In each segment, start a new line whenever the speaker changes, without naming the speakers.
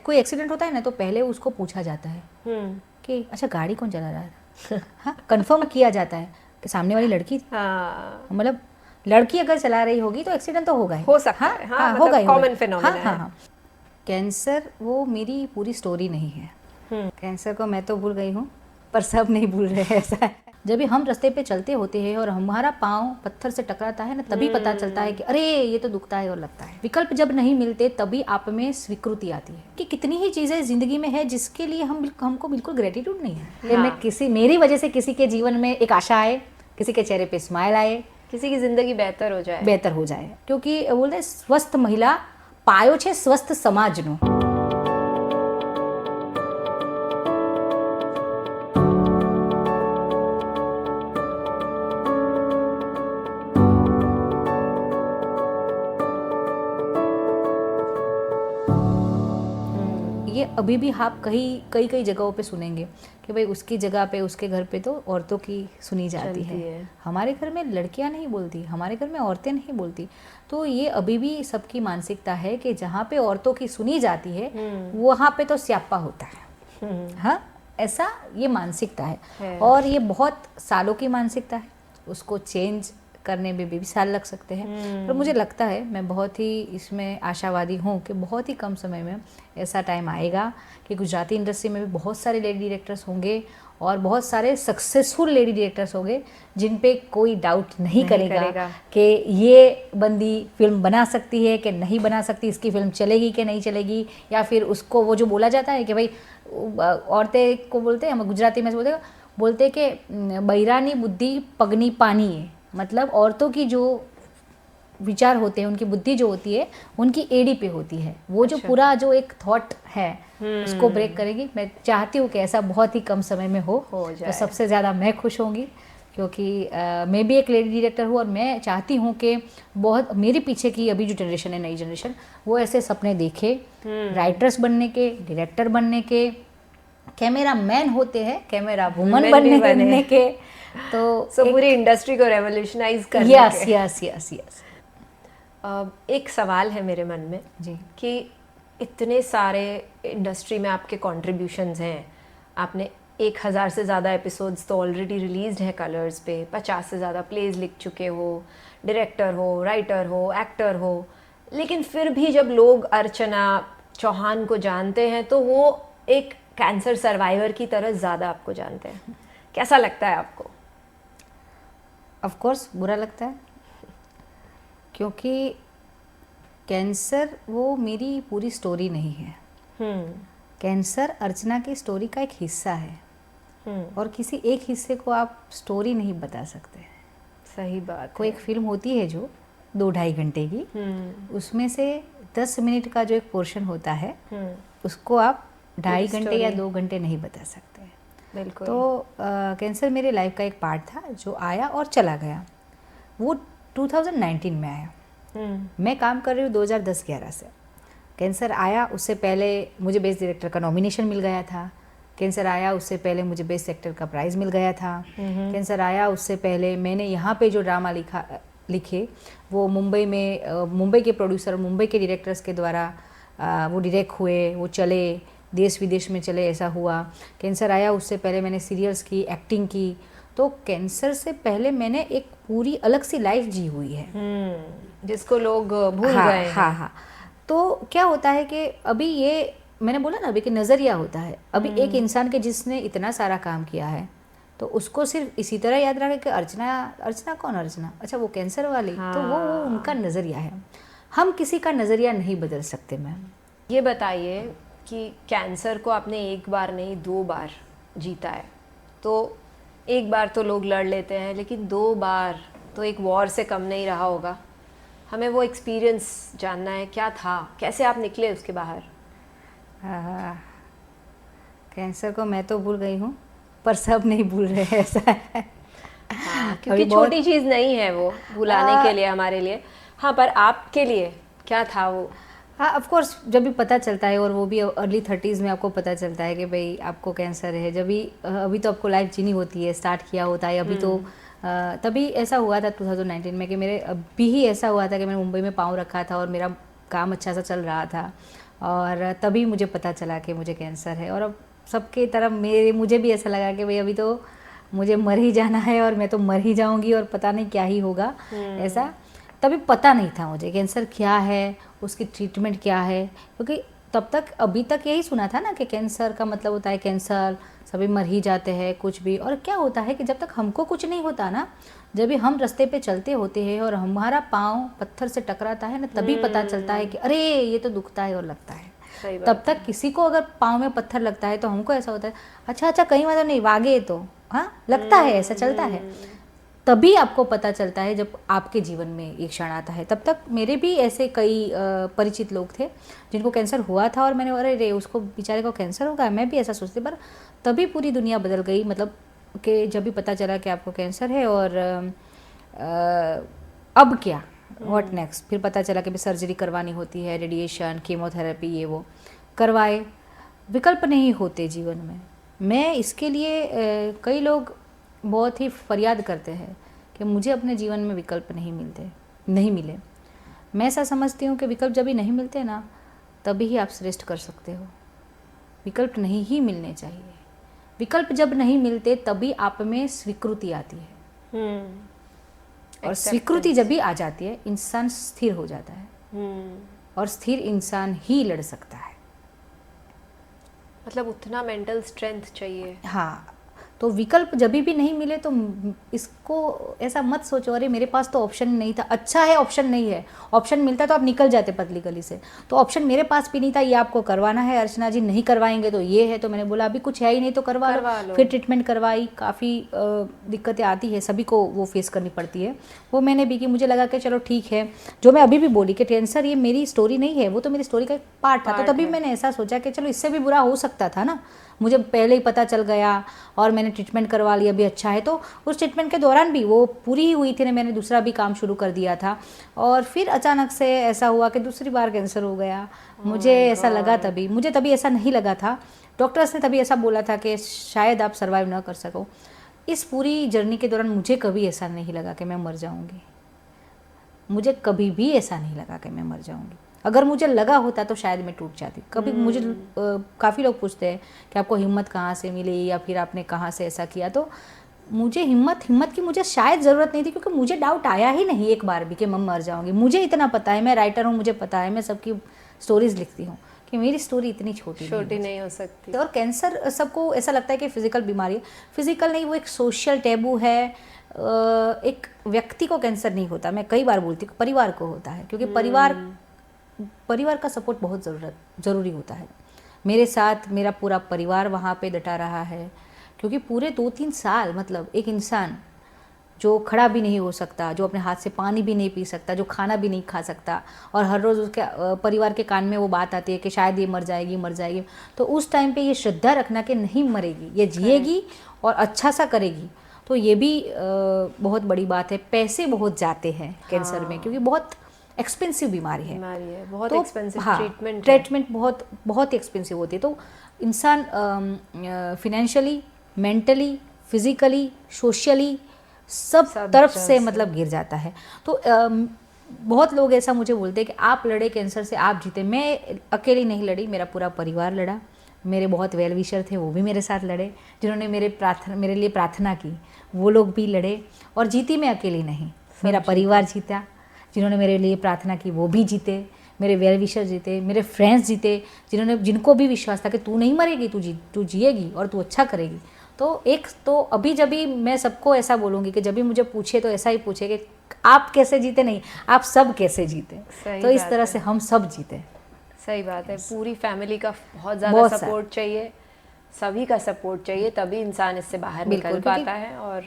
कोई एक्सीडेंट होता है ना तो पहले उसको पूछा जाता है कि अच्छा गाड़ी कौन चला रहा था। हाँ, कंफर्म किया जाता है कि सामने वाली लड़की थी।
हाँ,
मतलब लड़की अगर चला रही होगी तो एक्सीडेंट तो होगा ही,
हो सकता है, हाँ, मतलब
होगा ही,
कॉमन फिनोमेना है।
हाँ। कैंसर वो मेरी पूरी स्टोरी नहीं है। कैंसर को मैं तो भूल गई हूँ पर सब नहीं भूल रहे हैं, ऐसा है। जब भी हम रास्ते पे चलते होते हैं और हमारा पाँव पत्थर से टकराता है ना, तभी पता चलता है कि अरे ये तो दुखता है और लगता है। विकल्प जब नहीं मिलते तभी आप में स्वीकृति आती है कि कितनी ही चीजें जिंदगी में है जिसके लिए हमको बिल्कुल ग्रेटिट्यूड नहीं है। कि मैं मेरी वजह से किसी के जीवन में एक आशा आए, किसी के चेहरे पे स्माइल आए,
किसी की जिंदगी बेहतर हो जाए,
क्योंकि बोलते स्वस्थ महिला पायो छे स्वस्थ समाजनो। ये अभी भी आप कई जगहों पे सुनेंगे कि भाई उसकी जगह पे उसके घर पे तो औरतों की सुनी जाती है। हमारे घर में लड़कियां नहीं बोलती, हमारे घर में औरतें नहीं बोलती। तो ये अभी भी सबकी मानसिकता है कि जहाँ पे औरतों की सुनी जाती है वहाँ पे तो स्यापा होता है। हाँ, ऐसा ये मानसिकता है और ये बहुत सालों की मानसिकता है। उसको चेंज करने में भी साल लग सकते हैं, पर मुझे लगता है मैं बहुत ही इसमें आशावादी हूँ कि बहुत ही कम समय में ऐसा टाइम आएगा कि गुजराती इंडस्ट्री में भी बहुत सारे लेडी डायरेक्टर्स होंगे और बहुत सारे सक्सेसफुल लेडी डायरेक्टर्स होंगे जिन पे कोई डाउट नहीं करेगा कि ये बंदी फिल्म बना सकती है कि नहीं बना सकती, इसकी फिल्म चलेगी कि नहीं चलेगी। या फिर उसको वो जो बोला जाता है कि भाई औरतें को बोलते हैं, हम गुजराती में बोलते कि बहिरानी बुद्धि पगनी पानी है। मतलब औरतों की जो विचार होते हैं, उनकी बुद्धि जो होती है उनकी एड़ी पे होती है। वो जो पूरा जो एक थॉट है उसको ब्रेक करेगी। मैं चाहती हूँ कि ऐसा बहुत ही कम समय में हो जाए। तो सबसे ज़्यादा मैं खुश होंगी क्योंकि मैं भी एक लेडी डायरेक्टर हूँ और मैं चाहती हूँ कि बहुत मेरे पीछे की अभी जो जनरेशन है, नई जनरेशन, वो ऐसे सपने देखे राइटर्स बनने के, डायरेक्टर बनने के, कैमरा मैन होते हैं, कैमरा वुमन बनने के। तो
पूरी इंडस्ट्री को रेवोल्यूशनाइज करने
के। यस।
एक सवाल है मेरे मन में
जी
कि इतने सारे इंडस्ट्री में आपके कंट्रीब्यूशंस हैं, आपने 1000 से ज़्यादा एपिसोड्स तो ऑलरेडी रिलीज्ड हैं कलर्स पे, 50 से ज़्यादा प्लेज लिख चुके हो, डायरेक्टर हो, राइटर हो, एक्टर हो, लेकिन फिर भी जब लोग अर्चना चौहान को जानते हैं तो वो एक कैंसर सर्वाइवर की तरह ज़्यादा आपको जानते हैं। कैसा लगता है आपको?
ऑफ कोर्स बुरा लगता है क्योंकि कैंसर वो मेरी पूरी स्टोरी नहीं है। कैंसर अर्चना की स्टोरी का एक हिस्सा है और किसी एक हिस्से को आप स्टोरी नहीं बता सकते।
सही बात।
कोई एक फिल्म होती है जो 2-2.5 घंटे की, उसमें से 10 मिनट का जो एक पोर्शन होता है उसको आप 2.5 घंटे या 2 घंटे नहीं बता सकते।
बिल्कुल।
तो कैंसर मेरे लाइफ का एक पार्ट था जो आया और चला गया। वो 2019 में आया। मैं काम कर रही हूँ 2010-11 से। कैंसर आया उससे पहले मुझे बेस्ट डायरेक्टर का नॉमिनेशन मिल गया था। कैंसर आया उससे पहले मुझे बेस्ट एक्टर का प्राइज़ मिल गया था। कैंसर आया उससे पहले मैंने यहाँ पे जो ड्रामा लिखे वो मुंबई के प्रोड्यूसर, मुंबई के डायरेक्टर्स के द्वारा वो डायरेक्ट हुए, वो चले, देश विदेश में चले, ऐसा हुआ। कैंसर आया उससे पहले मैंने सीरियल्स की, एक्टिंग की। तो कैंसर से पहले मैंने एक पूरी अलग सी लाइफ जी हुई है
जिसको लोग भूल गए हैं।
हाँ। तो क्या होता है कि अभी ये मैंने बोला ना अभी कि नज़रिया होता है। अभी एक इंसान के जिसने इतना सारा काम किया है तो उसको सिर्फ इसी तरह याद रखे कि अर्चना कौन, अर्चना अच्छा वो कैंसर वाली। तो वो उनका नज़रिया है। हम किसी का नज़रिया नहीं बदल सकते। मैम
ये बताइए कि कैंसर को आपने एक बार नहीं 2 बार जीता है। तो एक बार तो लोग लड़ लेते हैं लेकिन 2 बार तो एक वॉर से कम नहीं रहा होगा। हमें वो एक्सपीरियंस जानना है, क्या था, कैसे आप निकले उसके बाहर?
कैंसर को मैं तो भूल गई हूँ पर सब नहीं भूल रहे हैं, ऐसा है।
क्योंकि छोटी चीज़ नहीं है वो भुलाने के लिए हमारे लिए। हाँ, पर आपके लिए क्या था वो?
हाँ, ऑफ कोर्स जब भी पता चलता है और वो भी अर्ली 30s में आपको पता चलता है कि भाई आपको कैंसर है, जब भी अभी तो आपको लाइफ जीनी होती है, स्टार्ट किया होता है अभी तो तभी ऐसा हुआ था 2019 में कि मेरे अभी ही ऐसा हुआ था कि मैंने मुंबई में पाँव रखा था और मेरा काम अच्छा सा चल रहा था और तभी मुझे पता चला कि मुझे कैंसर है। और अब सबके तरफ मुझे भी ऐसा लगा कि भाई अभी तो मुझे मर ही जाना है और मैं तो मर ही जाऊंगी और पता नहीं क्या ही होगा। ऐसा तभी पता नहीं था मुझे कैंसर क्या है, उसकी ट्रीटमेंट क्या है, क्योंकि तब तक अभी तक यही सुना था ना कि कैंसर का मतलब होता है कैंसर, सभी मर ही जाते हैं कुछ भी। और क्या होता है कि जब तक हमको कुछ नहीं होता ना, जब भी हम रास्ते पे चलते होते हैं और हमारा पाँव पत्थर से टकराता है ना, तभी पता चलता है कि अरे ये तो दुखता है और लगता है। तब तक किसी को अगर पाँव में पत्थर लगता है तो हमको ऐसा होता है अच्छा कहीं मतलब नहीं वागे तो हाँ लगता है, ऐसा चलता है। तभी आपको पता चलता है जब आपके जीवन में एक क्षण आता है। तब तक मेरे भी ऐसे कई परिचित लोग थे जिनको कैंसर हुआ था और मैंने अरे रे उसको बेचारे को कैंसर होगा, मैं भी ऐसा सोचती। पर तभी पूरी दुनिया बदल गई, मतलब कि जब भी पता चला कि आपको कैंसर है और अब क्या, व्हाट नेक्स्ट। फिर पता चला कि भी सर्जरी करवानी होती है, रेडिएशन, कीमोथेरेपी, ये वो करवाए। विकल्प नहीं होते जीवन में। मैं इसके लिए कई लोग बहुत ही फरियाद करते हैं कि मुझे अपने जीवन में विकल्प नहीं मिले। मैं ऐसा समझती हूँ कि विकल्प जब भी नहीं मिलते ना, तभी ही आप श्रेष्ठ कर सकते हो। विकल्प नहीं ही मिलने चाहिए। विकल्प जब नहीं मिलते तभी आप में स्वीकृति आती है। और स्वीकृति जब भी आ जाती है, इंसान स्थिर हो जाता है। और स्थिर इंसान ही लड़ सकता है।
मतलब उतना मेंटल स्ट्रेंथ चाहिए।
हाँ, तो विकल्प जब भी नहीं मिले तो इसको ऐसा मत सोचो अरे मेरे पास तो ऑप्शन नहीं था। अच्छा है ऑप्शन नहीं है, ऑप्शन मिलता तो आप निकल जाते पतली गली से। तो ऑप्शन मेरे पास भी नहीं था, ये आपको करवाना है अर्चना जी, नहीं करवाएंगे तो ये है। तो मैंने बोला अभी कुछ है ही नहीं तो करवा लो। फिर ट्रीटमेंट करवाई। काफ़ी दिक्कतें आती है, सभी को वो फेस करनी पड़ती है। वो मैंने भी की, मुझे लगा कि चलो ठीक है। जो मैं अभी भी बोली कि कैंसर ये मेरी स्टोरी नहीं है, वो तो मेरी स्टोरी का एक पार्ट था। तो तभी मैंने ऐसा सोचा कि चलो इससे भी बुरा हो सकता था ना, मुझे पहले ही पता चल गया और मैंने ट्रीटमेंट करवा लिया, अभी अच्छा है। तो उस ट्रीटमेंट के दौरान भी वो पूरी ही हुई थी ना, मैंने दूसरा भी काम शुरू कर दिया था। और फिर अचानक से ऐसा हुआ कि दूसरी बार कैंसर हो गया। मुझे ऐसा लगा तभी, मुझे तभी ऐसा नहीं लगा था। डॉक्टर्स ने तभी ऐसा बोला था कि शायद आप सर्वाइव ना कर सको। इस पूरी जर्नी के दौरान मुझे कभी ऐसा नहीं लगा कि मैं मर जाऊँगी। मुझे कभी भी ऐसा नहीं लगा कि मैं मर जाऊँगी। अगर मुझे लगा होता तो शायद मैं टूट जाती। कभी मुझे काफ़ी लोग पूछते हैं कि आपको हिम्मत कहाँ से मिली या फिर आपने कहाँ से ऐसा किया। तो मुझे हिम्मत की मुझे शायद ज़रूरत नहीं थी, क्योंकि मुझे डाउट आया ही नहीं एक बार भी कि मैं मर जाऊँगी। मुझे इतना पता है, मैं राइटर हूँ, मुझे पता है, मैं सबकी स्टोरीज़ लिखती हूँ कि मेरी स्टोरी इतनी छोटी
नहीं हो सकती।
और कैंसर सबको ऐसा लगता है कि फिजिकल बीमारी है। फिजिकल नहीं, वो एक सोशल टैबू है। एक व्यक्ति को कैंसर नहीं होता, मैं कई बार बोलती हूँ, परिवार को होता है। क्योंकि परिवार का सपोर्ट बहुत ज़रूरी होता है। मेरे साथ मेरा पूरा परिवार वहाँ पे डटा रहा है, क्योंकि पूरे 2-3 साल, मतलब एक इंसान जो खड़ा भी नहीं हो सकता, जो अपने हाथ से पानी भी नहीं पी सकता, जो खाना भी नहीं खा सकता, और हर रोज़ उसके परिवार के कान में वो बात आती है कि शायद ये मर जाएगी। तो उस टाइम पे ये श्रद्धा रखना कि नहीं मरेगी, ये जिएगी और अच्छा सा करेगी, तो ये भी बहुत बड़ी बात है। पैसे बहुत जाते हैं कैंसर में, क्योंकि बहुत एक्सपेंसिव बीमारी है,
बहुत
तो
एक्सपेंसिव
ट्रीटमेंट बहुत एक्सपेंसिव होती है। तो इंसान फिनेंशियली, मेंटली, फिजिकली, सोशली सब तरफ से मतलब गिर जाता है। तो बहुत लोग ऐसा मुझे बोलते हैं कि आप लड़े कैंसर से, आप जीते। मैं अकेली नहीं लड़ी, मेरा पूरा परिवार लड़ा। मेरे बहुत वेल विशर थे, वो भी मेरे साथ लड़े, जिन्होंने मेरे लिए प्रार्थना की, वो लोग भी लड़े। और जीती मैं अकेली नहीं, मेरा परिवार जीता। जिन्होंने मेरे लिए प्रार्थना की वो भी जीते, मेरे वेल विशर जीते, मेरे फ्रेंड्स जीते, जिनको भी विश्वास था कि तू नहीं मरेगी, तू जिएगी और तू अच्छा करेगी। तो एक तो अभी जब भी मैं सबको ऐसा बोलूँगी कि जब भी मुझे पूछे तो ऐसा ही पूछे कि आप कैसे जीते, नहीं आप सब कैसे जीते। तो इस तरह से हम सब जीते।
सही बात है। पूरी फैमिली का बहुत ज़्यादा सपोर्ट चाहिए, सभी का सपोर्ट चाहिए, तभी इंसान इससे बाहर निकल पाता है और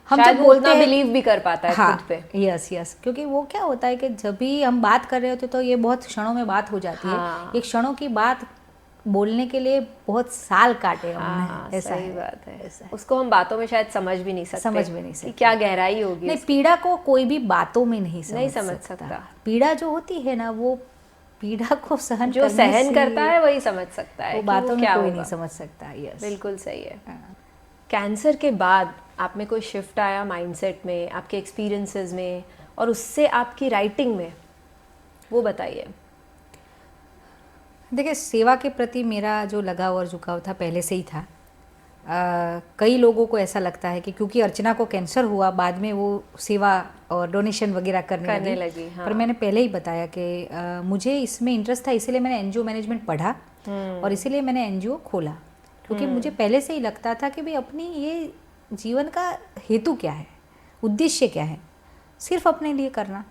हम जब बोलते हैं बिलीव भी कर पाता है खुद पे।
यस, क्योंकि वो क्या होता है कि जब भी हम बात कर रहे होते तो ये बहुत क्षणों में बात हो जाती है। एक क्षणों की बात बोलने के लिए बहुत साल काटे हमने। ऐसा
सही बात है। उसको हम बातों में शायद समझ भी नहीं सकते क्या गहराई होगी।
नहीं, पीड़ा को कोई भी बातों में नहीं समझ
सकता।
पीड़ा जो होती है ना, वो पीड़ा को सहन
करता है वही समझ सकता है,
वो बातों में कोई नहीं समझ सकता। यस,
बिल्कुल सही है। कैंसर के बाद आप में कोई शिफ्ट आया माइंडसेट में, आपके एक्सपीरियंसेस में, और उससे आपकी राइटिंग में, वो बताइए।
देखिए, सेवा के प्रति मेरा जो लगाव और झुकाव था पहले से ही था। कई लोगों को ऐसा लगता है कि क्योंकि अर्चना को कैंसर हुआ, बाद में वो सेवा और डोनेशन वगैरह करने लगी। हाँ। पर मैंने पहले ही बताया कि मुझे इसमें इंटरेस्ट था, इसीलिए मैंने एनजीओ मैनेजमेंट पढ़ा और इसीलिए मैंने एनजीओ खोला, क्योंकि मुझे पहले से ही लगता था कि भाई अपनी ये जीवन का हेतु क्या है, उद्देश्य क्या है। सिर्फ अपने लिए करना,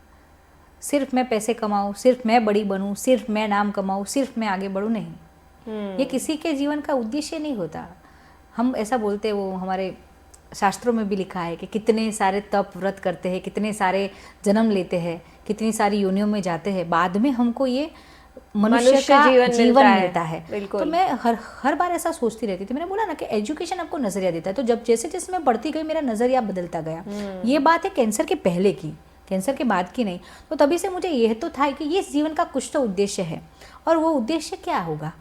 सिर्फ मैं पैसे कमाऊँ, सिर्फ मैं बड़ी बनूँ, सिर्फ मैं नाम कमाऊँ, सिर्फ मैं आगे बढ़ूँ, नहीं। ये किसी के जीवन का उद्देश्य नहीं होता। हम ऐसा बोलते हैं, वो हमारे शास्त्रों में भी लिखा है कि कितने सारे तप व्रत करते हैं, कितने सारे जन्म लेते हैं, कितनी सारी योनियों में जाते हैं, बाद में हमको ये मनुष्य का जीवन मिलता है। तो मैं हर बार ऐसा सोचती रहती थी। मैंने बोला ना कि एजुकेशन आपको नजरिया देता है, तो जब जैसे जैसे मैं बढ़ती गई मेरा नजरिया बदलता गया। ये बात है कैंसर के पहले की, कैंसर के बाद की नहीं। तो तभी से मुझे यह तो था कि ये जीवन का कुछ तो उद्देश्य है, और वो उद्देश्य क्या होगा।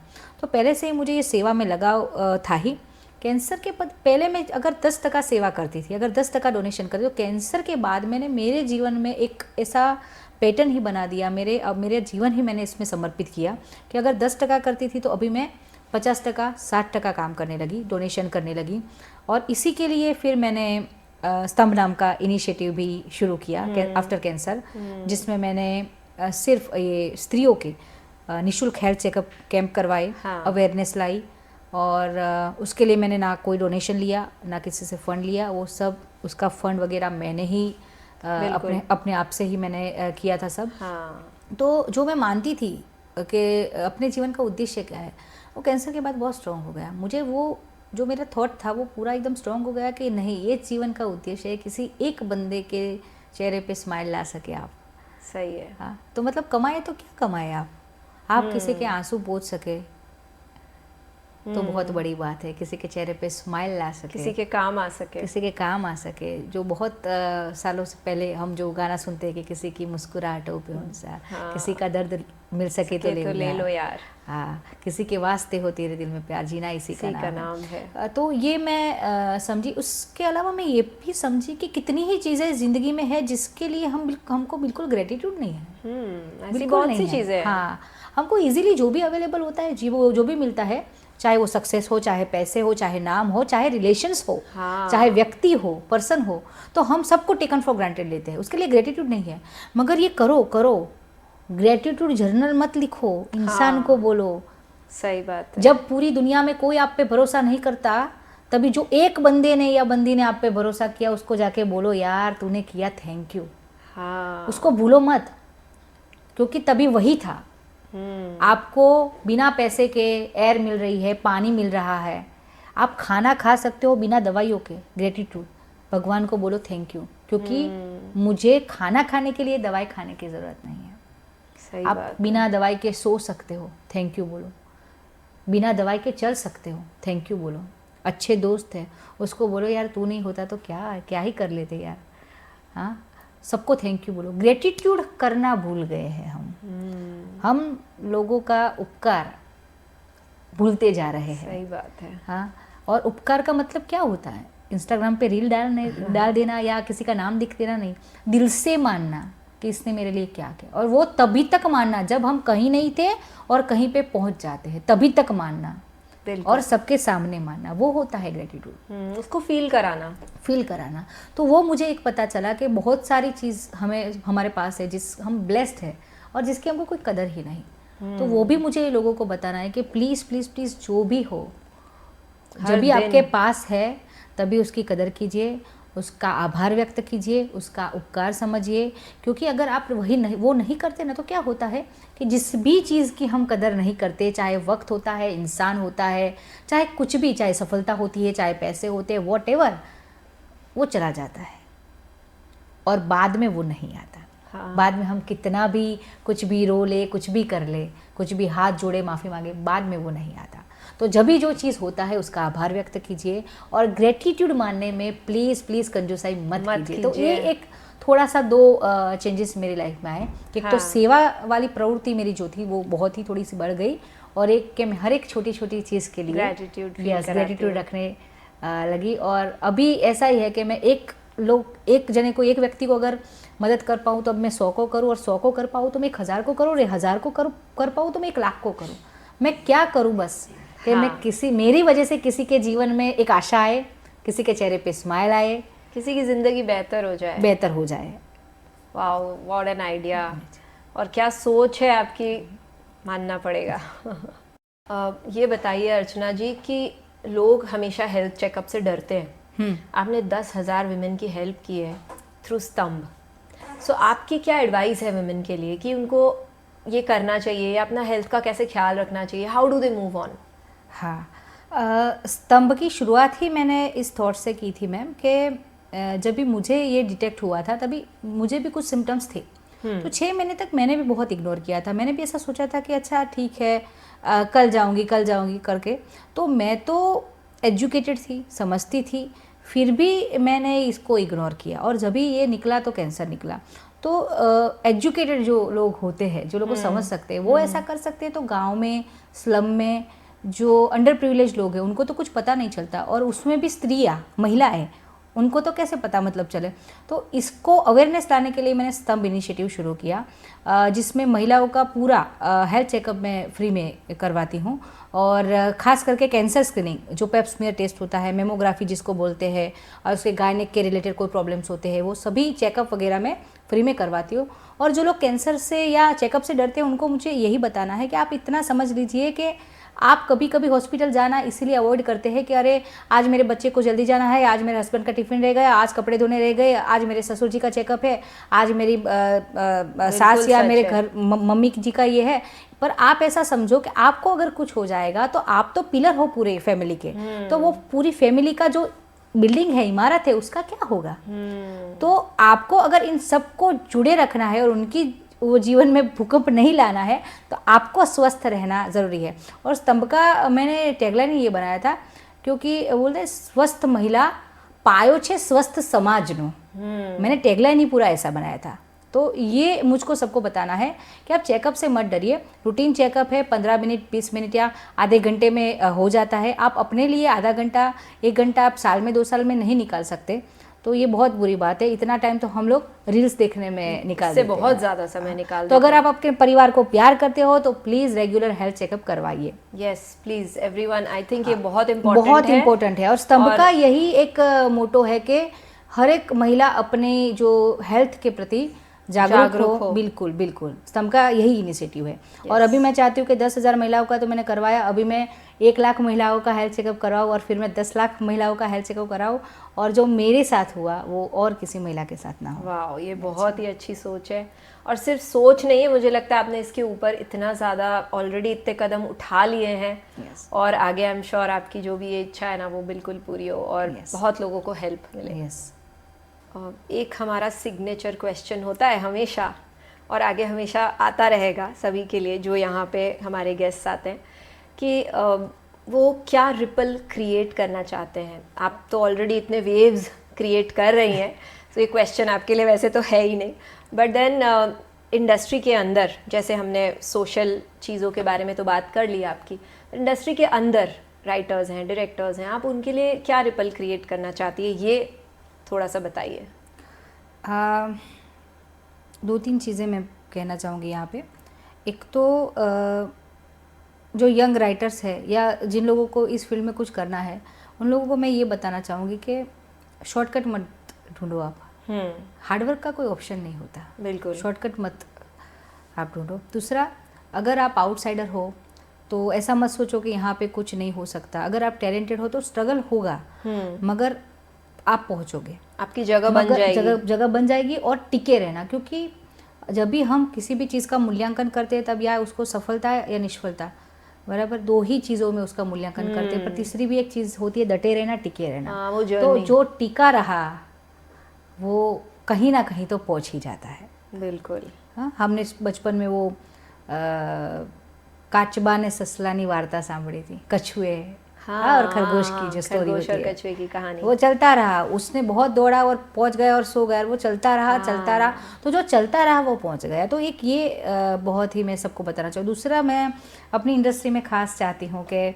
तो पहले से ही मुझे ये सेवा में लगाव था ही। कैंसर के पहले मैं अगर 10% सेवा करती थी, अगर 10% डोनेशन करती, तो कैंसर के बाद मैंने मेरे जीवन में एक ऐसा पैटर्न ही बना दिया, मेरे जीवन ही मैंने इसमें समर्पित किया कि अगर 10% करती थी तो अभी मैं 50%, 60% काम करने लगी, डोनेशन करने लगी। और इसी के लिए फिर मैंने स्तंभ नाम का इनिशिएटिव भी शुरू किया आफ्टर कैंसर, जिसमें मैंने सिर्फ ये स्त्रियों के निःशुल्क हेल्थ चेकअप कैंप करवाए, अवेयरनेस लाई। और उसके लिए मैंने ना कोई डोनेशन लिया, ना किसी से फ़ंड लिया। वो सब उसका फ़ंड वगैरह मैंने ही अपने आप से ही मैंने किया था सब। तो जो मैं मानती थी कि अपने जीवन का उद्देश्य क्या है, वो कैंसर के बाद बहुत स्ट्रॉन्ग हो गया। मुझे वो जो मेरा थॉट था वो पूरा एकदम स्ट्रॉन्ग हो गया कि नहीं, ये जीवन का उद्देश्य है, किसी एक बंदे के चेहरे पे स्माइल ला सके आप।
सही है।
हाँ, तो मतलब कमाए तो क्या कमाए आप किसी के आंसू पोंछ सके तो बहुत बड़ी बात है। किसी के चेहरे पे स्माइल ला सके,
किसी के काम आ सके,
किसी के काम आ सके। जो बहुत सालों से पहले हम जो गाना सुनते हैं कि किसी की मुस्कुराहटों पे अनुसार, किसी का दर्द मिल सके तो ले लो यार। हाँ, किसी के वास्ते हो तेरे दिल में प्यार, जीना इसी का नाम है। तो ये मैं समझी। उसके अलावा मैं ये भी समझी कि कितनी ही चीज़ें ज़िंदगी में है जिसके लिए हमको बिल्कुल ग्रेटिट्यूड नहीं है।
ऐसी बहुत सी चीज़ें।
हाँ, हमको इजीली जो भी अवेलेबल होता है, जो भी मिलता है, चाहे वो सक्सेस हो, चाहे पैसे हो, चाहे नाम हो, चाहे रिलेशंस हो, चाहे व्यक्ति हो, पर्सन हो, तो हम सबको टेकन फॉर ग्रांटेड लेते हैं। उसके लिए ग्रेटिट्यूड नहीं है। मगर ये करो ग्रेटिट्यूड जर्नल मत लिखो, इंसान को बोलो।
सही बात है।
जब पूरी दुनिया में कोई आप पे भरोसा नहीं करता, तभी जो एक बंदे ने या बंदी ने आप पे भरोसा किया, उसको जाके बोलो यार तूने किया, थैंक यू। उसको भूलो मत, क्योंकि तभी वही था। आपको बिना पैसे के एयर मिल रही है, पानी मिल रहा है, आप खाना खा सकते हो बिना दवाइयों के। ग्रेटिट्यूड, भगवान को बोलो थैंक यू, क्योंकि मुझे खाना खाने के लिए दवाई खाने की ज़रूरत नहीं है।
सही
आप
बात
बिना दवाई के सो सकते हो, थैंक यू बोलो। बिना दवाई के चल सकते हो, थैंक यू बोलो। अच्छे दोस्त है, उसको बोलो यार तू नहीं होता तो क्या ही कर लेते यार। हाँ, सबको थैंक यू बोलो। ग्रेटिट्यूड करना भूल गए हैं हम लोगों का उपकार भूलते जा रहे हैं।
सही बात है।
हाँ, और उपकार का मतलब क्या होता है? इंस्टाग्राम पे रील डाल देना या किसी का नाम लिख देना नहीं, दिल से मानना कि इसने मेरे लिए क्या किया। और वो तभी तक मानना जब हम कहीं नहीं थे और कहीं पे पहुंच जाते हैं, तभी तक मानना और सबके सामने मानना, वो होता है ग्रेटिट्यूड।
उसको फील कराना।
तो वो मुझे एक पता चला कि बहुत सारी चीज़ हमारे पास है जिस हम ब्लेस्ड है और जिसकी हमको कोई कदर ही नहीं। तो वो भी मुझे लोगों को बताना है कि प्लीज़ प्लीज़ प्लीज़ जो भी हो, जब भी आपके पास है तभी उसकी कदर कीजिए, उसका आभार व्यक्त कीजिए, उसका उपकार समझिए। क्योंकि अगर आप वो नहीं करते ना, तो क्या होता है कि जिस भी चीज़ की हम कदर नहीं करते, चाहे वक्त होता है, इंसान होता है, चाहे कुछ भी, चाहे सफलता होती है, चाहे पैसे होते हैं, वॉटएवर, वो चला जाता है और बाद में वो नहीं आता। बाद में हम कितना भी कुछ भी रो ले, कुछ भी कर ले, कुछ भी हाथ जोड़े, माफ़ी मांगे, बाद में वो नहीं आता। तो जब भी जो चीज़ होता है उसका आभार व्यक्त कीजिए और ग्रेटिट्यूड मानने में प्लीज़ प्लीज़ कंजूसाई मत कीजिए। तो ये एक थोड़ा सा 2 चेंजेस मेरी लाइफ में आए। एक तो सेवा वाली प्रवृत्ति मेरी जो थी वो बहुत ही थोड़ी सी बढ़ गई, और एक कि मैं हर एक छोटी छोटी चीज़ के लिए ग्रेटिट्यूड रखने लगी। और अभी ऐसा ही है कि मैं एक व्यक्ति को अगर मदद कर पाऊँ तो अब मैं 100 को करूँ, और 100 को कर पाऊँ तो मैं 1000 को करूँ, और 1000 को कर पाऊँ तो मैं 1 लाख को करूँ। मैं क्या करूं बस कि मैं मेरी वजह से किसी के जीवन में एक आशा आए, किसी के चेहरे पे स्माइल आए,
किसी की ज़िंदगी बेहतर हो जाए। Wow, what an idea. और क्या सोच है आपकी, मानना पड़ेगा। ये बताइए अर्चना जी कि लोग हमेशा हेल्थ चेकअप से डरते हैं। आपने 10,000 विमेन की हेल्प की है थ्रू स्तंभ। सो आपकी क्या एडवाइस है विमेन के लिए कि उनको ये करना चाहिए या अपना हेल्थ का कैसे ख्याल रखना चाहिए? How do they move on?
हाँ, स्तंभ की शुरुआत ही मैंने इस थॉट से की थी मैम कि जब भी मुझे ये डिटेक्ट हुआ था तभी मुझे भी कुछ सिम्टम्स थे। तो 6 महीने तक मैंने भी बहुत इग्नोर किया था। मैंने भी ऐसा सोचा था कि अच्छा ठीक है, कल जाऊंगी करके। तो मैं तो एजुकेटेड थी, समझती थी, फिर भी मैंने इसको इग्नोर किया और जब भी ये निकला तो कैंसर निकला। तो एजुकेटेड जो लोग होते हैं, जो लोग को समझ सकते हैं, वो ऐसा कर सकते हैं। तो गांव में, स्लम में जो अंडर प्रिविलेज लोग हैं उनको तो कुछ पता नहीं चलता, और उसमें भी स्त्रियाँ, महिलाएं, उनको तो कैसे पता मतलब चले। तो इसको अवेयरनेस लाने के लिए मैंने स्तंभ इनिशिएटिव शुरू किया, जिसमें महिलाओं का पूरा हेल्थ चेकअप मैं फ्री में करवाती हूँ। और ख़ास करके कैंसर स्क्रीनिंग, जो पेप स्मीयर टेस्ट होता है, मेमोग्राफी जिसको बोलते हैं, और उसके गायनिक के रिलेटेड कोई प्रॉब्लम्स होते हैं, वो सभी चेकअप वगैरह मैं फ्री में करवाती हूँ। और जो लोग कैंसर से या चेकअप से डरते हैं उनको मुझे यही बताना है कि आप इतना समझ लीजिए कि आप कभी कभी हॉस्पिटल जाना इसीलिए अवॉइड करते हैं कि अरे आज मेरे बच्चे को जल्दी जाना है, आज मेरे हस्बैंड का टिफ़िन रह गया, आज कपड़े धोने रह गए, आज मेरे ससुर जी का चेकअप है, आज मेरी सास या मेरे घर मम्मी जी का ये है। पर आप ऐसा समझो कि आपको अगर कुछ हो जाएगा तो आप तो पिलर हो पूरे फैमिली के, तो वो पूरी फैमिली का जो बिल्डिंग है, इमारत है, उसका क्या होगा। तो आपको अगर इन सबको जुड़े रखना है और उनकी वो जीवन में भूकंप नहीं लाना है तो आपको स्वस्थ रहना ज़रूरी है। और स्तंभ का मैंने टैगलाइन ये बनाया था क्योंकि बोलते स्वस्थ महिला पायो छे स्वस्थ समाज नो। मैंने टैगलाइन ही पूरा ऐसा बनाया था। तो ये मुझको सबको बताना है कि आप चेकअप से मत डरिए। रूटीन चेकअप है, 15 मिनट 20 मिनट या आधे घंटे में हो जाता है। आप अपने लिए आधा घंटा 1 घंटा आप साल में 2 साल में नहीं निकाल सकते, तो ये बहुत बुरी बात है। इतना टाइम तो हम लोग रील्स देखने में निकाल देते हैं,
बहुत ज़्यादा समय निकाल
तो अगर आप अपने परिवार को प्यार करते हो तो प्लीज़ रेगुलर हेल्थ चेकअप करवाइए।
Yes please everyone, I think ये बहुत इम्पोर्टेंट है।
और स्तंभ का यही एक मोटो है कि हर एक महिला अपने जो हेल्थ के प्रति जागरूक हो। बिल्कुल बिल्कुल, स्तंभ का यही इनिशिएटिव है। और अभी मैं चाहती हूँ कि 10,000 महिलाओं का तो मैंने करवाया, अभी मैं 1 लाख महिलाओं का हेल्थ चेकअप कराऊँ और फिर मैं 10 लाख महिलाओं का हेल्थ चेकअप कराऊँ, और जो मेरे साथ हुआ वो और किसी महिला के साथ ना हो।
वाह, ये बहुत ही अच्छी सोच है। और सिर्फ सोच नहीं है, मुझे लगता है आपने इसके ऊपर इतना ज़्यादा ऑलरेडी इतने कदम उठा लिए हैं। और आगे आई एम श्योर आपकी जो भी ये इच्छा है ना वो बिल्कुल पूरी हो और बहुत लोगों को हेल्प मिले। एक हमारा सिग्नेचर क्वेश्चन होता है हमेशा, और आगे हमेशा आता रहेगा सभी के लिए जो यहाँ पे हमारे गेस्ट आते हैं, कि वो क्या रिपल क्रिएट करना चाहते हैं। आप तो ऑलरेडी इतने वेव्स क्रिएट कर रही हैं, तो ये क्वेश्चन आपके लिए वैसे तो है ही नहीं, बट देन इंडस्ट्री के अंदर, जैसे हमने सोशल चीज़ों के बारे में तो बात कर ली आपकी, इंडस्ट्री के अंदर राइटर्स हैं, डायरेक्टर्स हैं, आप उनके लिए क्या रिपल क्रिएट करना चाहती है, ये थोड़ा सा बताइए।
2-3 चीज़ें मैं कहना चाहूँगी यहाँ पे। एक तो जो यंग राइटर्स है या जिन लोगों को इस फील्ड में कुछ करना है, उन लोगों को मैं ये बताना चाहूँगी कि शॉर्टकट मत ढूंढो आप। हार्डवर्क का कोई ऑप्शन नहीं होता,
बिल्कुल
शॉर्टकट मत आप ढूंढो। दूसरा, अगर आप आउटसाइडर हो तो ऐसा मत सोचो कि यहाँ पे कुछ नहीं हो सकता। अगर आप टैलेंटेड हो तो स्ट्रगल होगा, मगर आप पहुँचोगे,
आपकी जगह बन जाएगी।
जगह बन जाएगी। और टिके रहना, क्योंकि जब भी हम किसी भी चीज़ का मूल्यांकन करते हैं तब या उसको सफलता या निष्फलता, बराबर 2 ही चीज़ों में उसका मूल्यांकन करते हैं। पर तीसरी भी एक चीज़ होती है, डटे रहना, टिके रहना। तो जो टिका रहा वो कहीं ना कहीं तो पहुंच ही जाता है।
बिल्कुल।
हाँ, हमने बचपन में वो काचबा ने ससलानी वार्ता सांभળી थी, कछुए और खरगोश की जो स्टोरी होती है,
कछुए की कहानी।
वो चलता रहा, उसने बहुत दौड़ा और पहुंच गया और सो गया, वो चलता रहा चलता रहा, तो जो चलता रहा वो पहुंच गया। तो एक ये बहुत ही मैं सबको बताना चाहूँ। दूसरा, मैं अपनी इंडस्ट्री में खास चाहती हूँ कि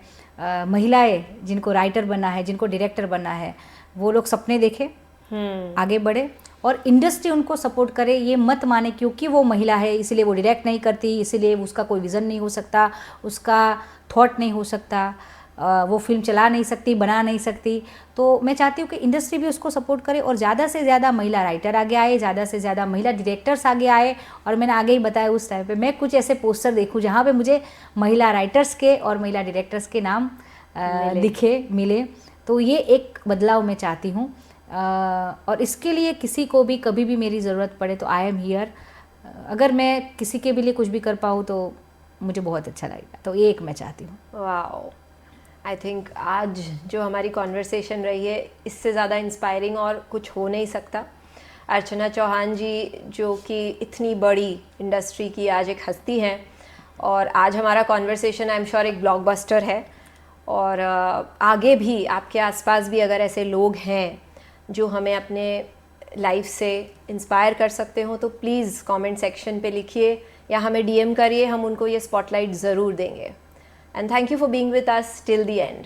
महिलाएं जिनको राइटर बनना है, जिनको डायरेक्टर बनना है, वो लोग सपने देखें, आगे बढ़े और इंडस्ट्री उनको सपोर्ट करे, ये मत माने क्योंकि वो महिला है इसलिए वो डायरेक्ट नहीं करती, इसलिए उसका कोई विज़न नहीं हो सकता, उसका थॉट नहीं हो सकता, वो फिल्म चला नहीं सकती, बना नहीं सकती। तो मैं चाहती हूँ कि इंडस्ट्री भी उसको सपोर्ट करे और ज़्यादा से ज़्यादा महिला राइटर आगे आए, ज़्यादा से ज़्यादा महिला डायरेक्टर्स आगे आए। और मैंने आगे ही बताया उस टाइम पे मैं कुछ ऐसे पोस्टर देखूँ जहाँ पे मुझे महिला राइटर्स के और महिला डायरेक्टर्स के नाम मिले। तो ये एक बदलाव मैं चाहती हूँ और इसके लिए किसी को भी कभी भी मेरी ज़रूरत पड़े तो आई एम हियर। अगर मैं किसी के भी लिए कुछ भी कर पाऊँ तो मुझे बहुत अच्छा लगेगा। तो ये एक मैं चाहती हूँ।
वाओ, आई थिंक आज जो हमारी कॉन्वर्सेशन रही है इससे ज़्यादा इंस्पायरिंग और कुछ हो नहीं सकता। अर्चना चौहान जी जो कि इतनी बड़ी इंडस्ट्री की आज एक हस्ती हैं और आज हमारा कॉन्वर्सेशन आई एम श्योर एक ब्लॉकबस्टर है। और आगे भी आपके आसपास भी अगर ऐसे लोग हैं जो हमें अपने लाइफ से इंस्पायर कर सकते हो तो प्लीज़ कमेंट सेक्शन पे लिखिए या हमें डीएम करिए, हम उनको ये स्पॉटलाइट ज़रूर देंगे। And thank you for being with us till the end.